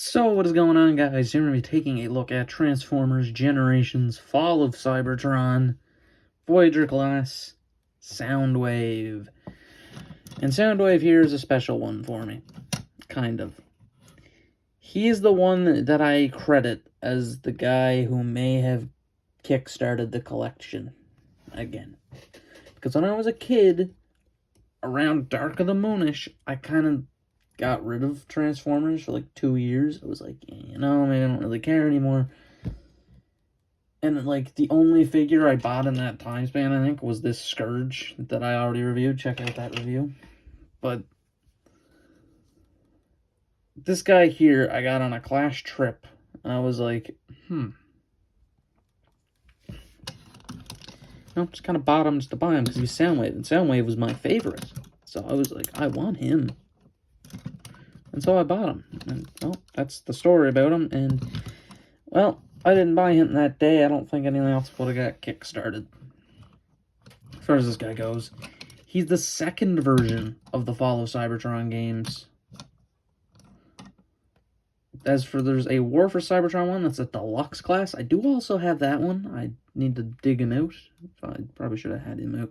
So what is going on, guys? Here we're going to be taking a look at Transformers Generations, Fall of Cybertron, Voyager class, Soundwave. And Soundwave here is a special one for me. Kind of. He is the one that I credit as the guy who may have kickstarted the collection again. Because when I was a kid, around Dark of the Moonish, I kind of got rid of Transformers for like 2 years. I was like, maybe I don't really care anymore. And like the only figure I bought in that time span, I think, was this Scourge that I already reviewed. Check out that review. But this guy here, I got on a Clash trip. And I was like, just kind of bought him just to buy him because he was Soundwave, and Soundwave was my favorite. So I was like, I want him. And so I bought him. And, well, that's the story about him. And, well, I didn't buy him that day. I don't think anything else would have got kickstarted. As far as this guy goes, he's the second version of the Fall of Cybertron games. As for, there's a War for Cybertron one, that's a deluxe class. I do also have that one. I need to dig him out. So I probably should have had him out.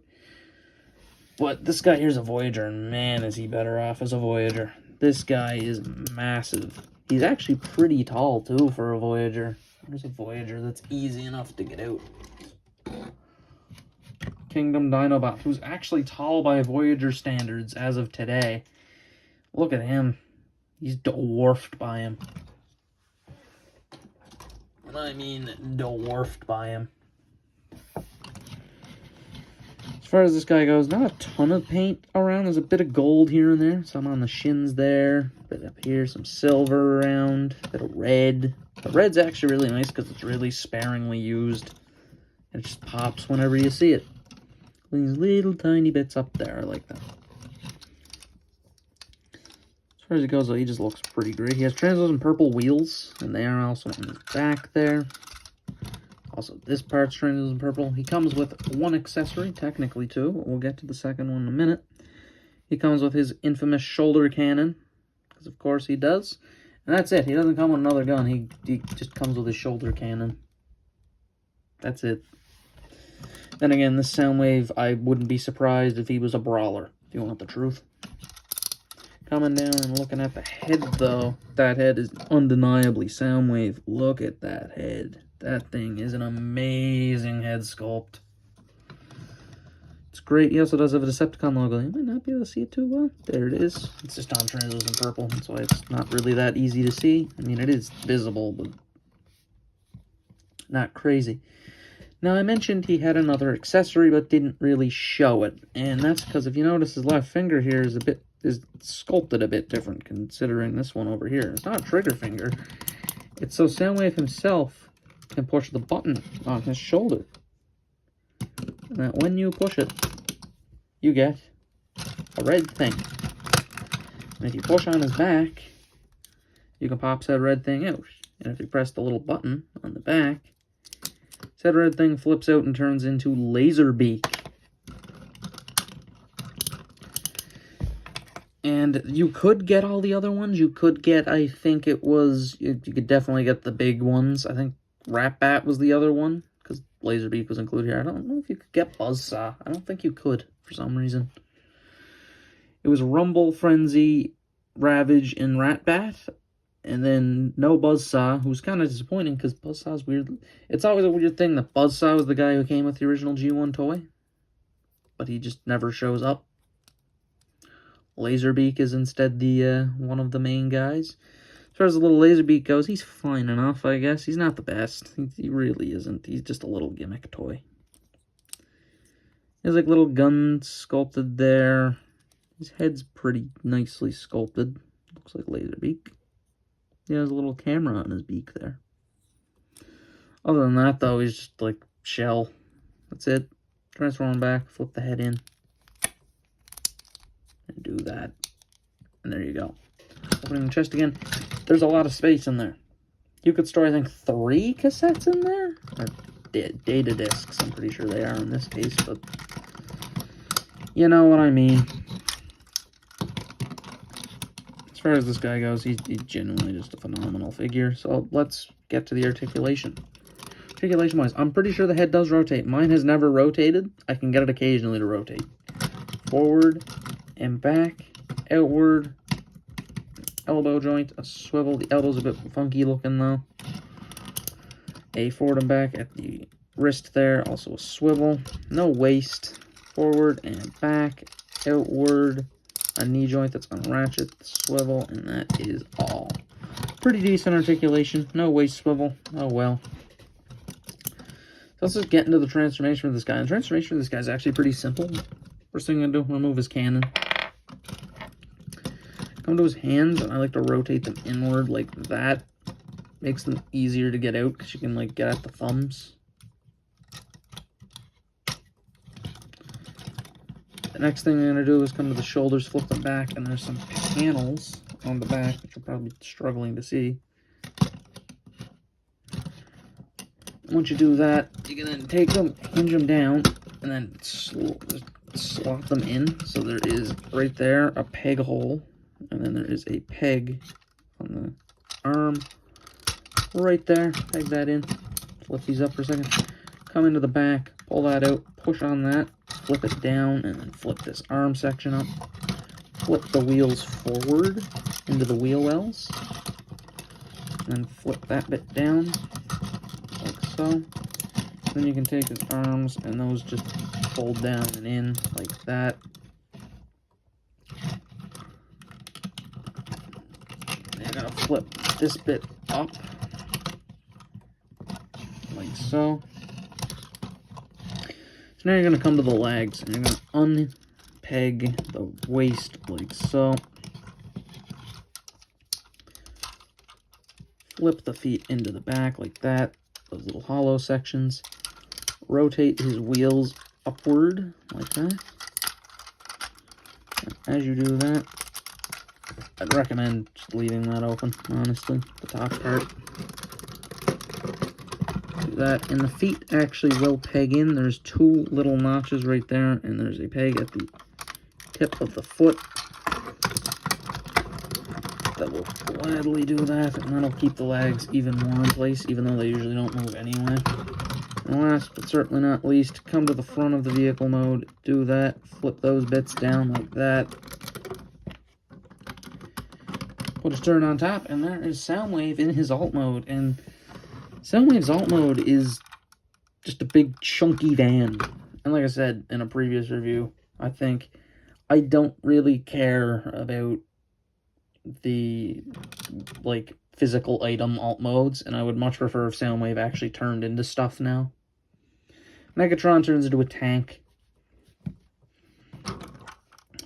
But this guy here's a Voyager, and man, is he better off as a Voyager. This guy is massive. He's actually pretty tall, too, for a Voyager. There's a Voyager that's easy enough to get out. Kingdom Dinobot, who's actually tall by Voyager standards as of today. Look at him. He's dwarfed by him. And I mean dwarfed by him. As far as this guy goes, not a ton of paint around. There's a bit of gold here and there. Some on the shins there. A bit up here. Some silver around. A bit of red. The red's actually really nice because it's really sparingly used. It just pops whenever you see it. These little tiny bits up there. I like that. As far as it goes, though, he just looks pretty great. He has translucent purple wheels, and they are also on his back there. Also, this part's translucent purple. He comes with one accessory, technically two. We'll get to the second one in a minute. He comes with his infamous shoulder cannon, because of course he does. And that's it. He doesn't come with another gun. He just comes with his shoulder cannon. That's it. Then again, this Soundwave, I wouldn't be surprised if he was a brawler, if you want the truth. Coming down and looking at the head, though, that head is undeniably Soundwave. Look at that head. That thing is an amazing head sculpt. It's great. He also does have a Decepticon logo. You might not be able to see it too well. There it is. It's just on translucent purple. That's why it's not really that easy to see. I mean, it is visible, but not crazy. Now, I mentioned he had another accessory, but didn't really show it. And that's because if you notice, his left finger here is sculpted a bit different, considering this one over here. It's not a trigger finger. It's so Soundwave himself can push the button on his shoulder. And that when you push it, you get a red thing. And if you push on his back, you can pop said red thing out. And if you press the little button on the back, said red thing flips out and turns into Laserbeak. And you could get all the other ones. You could get, I think it was, you could definitely get the big ones. I think Rat-Bat was the other one, because Laserbeak was included here. I don't know if you could get Buzzsaw. I don't think you could, for some reason. It was Rumble, Frenzy, Ravage, and Rat-Bat. And then no Buzzsaw, who's kind of disappointing, because Buzzsaw's weird. It's always a weird thing that Buzzsaw was the guy who came with the original G1 toy. But he just never shows up. Laserbeak is instead the one of the main guys. As far as the little Laserbeak goes, he's fine enough, I guess. He's not the best. He really isn't. He's just a little gimmick toy. There's like little guns sculpted there. His head's pretty nicely sculpted. Looks like Laserbeak. He has a little camera on his beak there. Other than that, though, he's just like shell. That's it. Transform him back, flip the head in. And do that. And there you go. Opening the chest again. There's a lot of space in there. You could store, I think, 3 cassettes in there? Or data discs, I'm pretty sure they are in this case, but you know what I mean. As As far as this guy goes, he's genuinely just a phenomenal figure. So let's get to the articulation. Articulation-wise, I'm pretty sure the head does rotate. Mine has never rotated. I can get it occasionally to rotate. Forward and back, outward, elbow joint, a swivel. The elbow's a bit funky looking though. A forward and back at the wrist there, also a swivel. No waist, forward and back, outward, a knee joint that's going to ratchet, swivel, and that is all. Pretty decent articulation, no waist swivel, oh well. So let's just get into the transformation of this guy. The transformation of this guy is actually pretty simple. First thing I'm going to do, remove his cannon. Come to his hands, and I like to rotate them inward like that. Makes them easier to get out, because you can like get at the thumbs. The next thing I'm going to do is come to the shoulders, flip them back, and there's some panels on the back, which you're probably struggling to see. Once you do that, you can then take them, hinge them down, and then slot them in. So there is, right there, a peg hole, and then there is a peg on the arm. Right there, peg that in. Lift these up for a second. Come into the back, pull that out, push on that, flip it down, and then flip this arm section up. Flip the wheels forward into the wheel wells. And then flip that bit down, like so. Then you can take his arms, and those just fold down and in, like that. And you're gonna flip this bit up, like so. So now you're going to come to the legs, and you're going to unpeg the waist like so. Flip the feet into the back like that, those little hollow sections. Rotate his wheels upward like that. And as you do that, I'd recommend just leaving that open, honestly, the top part. That, and the feet actually will peg in. There's two little notches right there, and there's a peg at the tip of the foot that will gladly do that, and that'll keep the legs even more in place, even though they usually don't move anyway. And last but certainly not least, come to the front of the vehicle mode, do that, flip those bits down like that, put his turret on top, and there is Soundwave in his alt mode. And Soundwave's alt mode is just a big chunky van. And like I said in a previous review, I think I don't really care about the like physical item alt modes, and I would much prefer if Soundwave actually turned into stuff now. Megatron turns into a tank,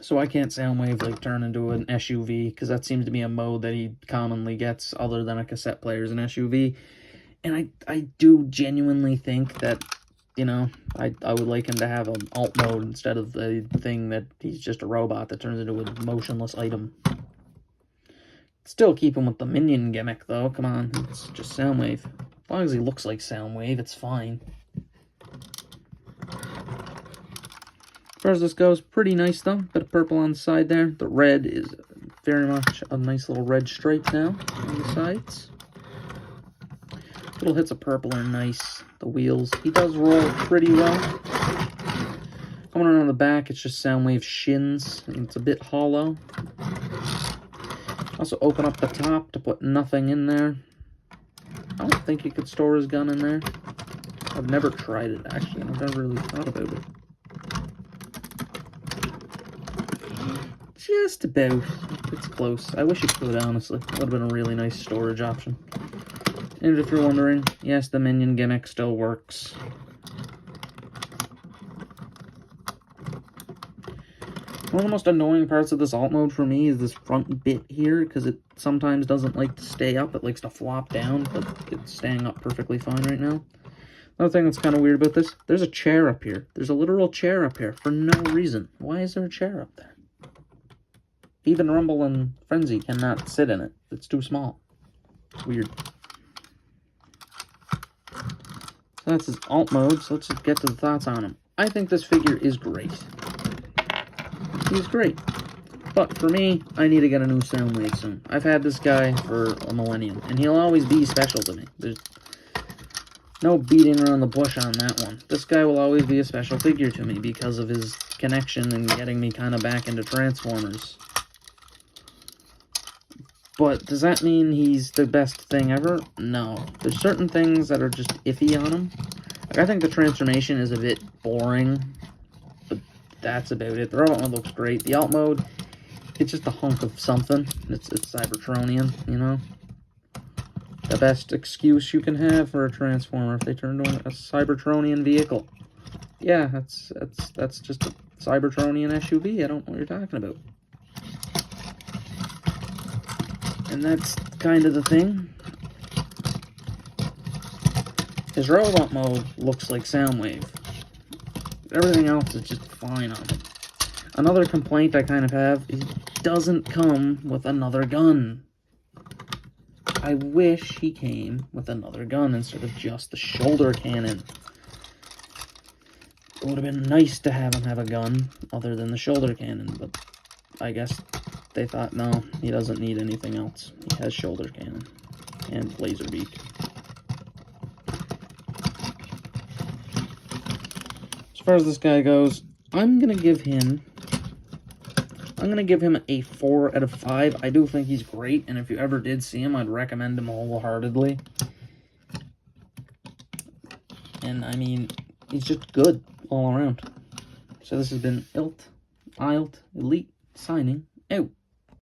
so I can't Soundwave like turn into an SUV, because that seems to be a mode that he commonly gets other than a cassette player as an SUV. And I do genuinely think that, you know, I would like him to have an alt mode instead of the thing that he's just a robot that turns into a motionless item. Still keep him with the minion gimmick, though. Come on, it's just Soundwave. As long as he looks like Soundwave, it's fine. As far as this goes, pretty nice, though. Bit of purple on the side there. The red is very much a nice little red stripe now on the sides. Little hits of purple are nice. The wheels, he does roll pretty well. Coming around the back, it's just Soundwave shins. It's a bit hollow. Also open up the top to put nothing in there. I don't think you could store his gun in there. I've never tried it, actually. I've never really thought about it. Just about. It's close. I wish you could, honestly. That would have been a really nice storage option. And if you're wondering, yes, the minion gimmick still works. One of the most annoying parts of this alt mode for me is this front bit here, because it sometimes doesn't like to stay up. It likes to flop down, but it's staying up perfectly fine right now. Another thing that's kind of weird about this, there's a chair up here. There's a literal chair up here for no reason. Why is there a chair up there? Even Rumble and Frenzy cannot sit in it. It's too small. It's weird. So that's his alt mode, so let's just get to the thoughts on him. I think this figure is great. He's great. But for me, I need to get a new Soundwave soon. I've had this guy for a millennium, and he'll always be special to me. There's no beating around the bush on that one. This guy will always be a special figure to me because of his connection and getting me kind of back into Transformers. But does that mean he's the best thing ever? No. There's certain things that are just iffy on him. Like, I think the transformation is a bit boring, but that's about it. The robot mode looks great. The alt mode, it's just a hunk of something. It's cybertronian, you know? The best excuse you can have for a Transformer if they turn into a cybertronian vehicle. Yeah, that's just a cybertronian SUV. I don't know what you're talking about. And that's kind of the thing. His robot mode looks like Soundwave. Everything else is just fine on him. Another complaint I kind of have is he doesn't come with another gun. I wish he came with another gun instead of just the shoulder cannon. It would have been nice to have him have a gun other than the shoulder cannon, but I guess they thought, no, he doesn't need anything else. He has shoulder cannon and laser beak. As far as this guy goes, I'm gonna give him a 4 out of 5. I do think he's great, and if you ever did see him, I'd recommend him wholeheartedly. And I mean, he's just good all around. So this has been Eilt, Elite, signing out.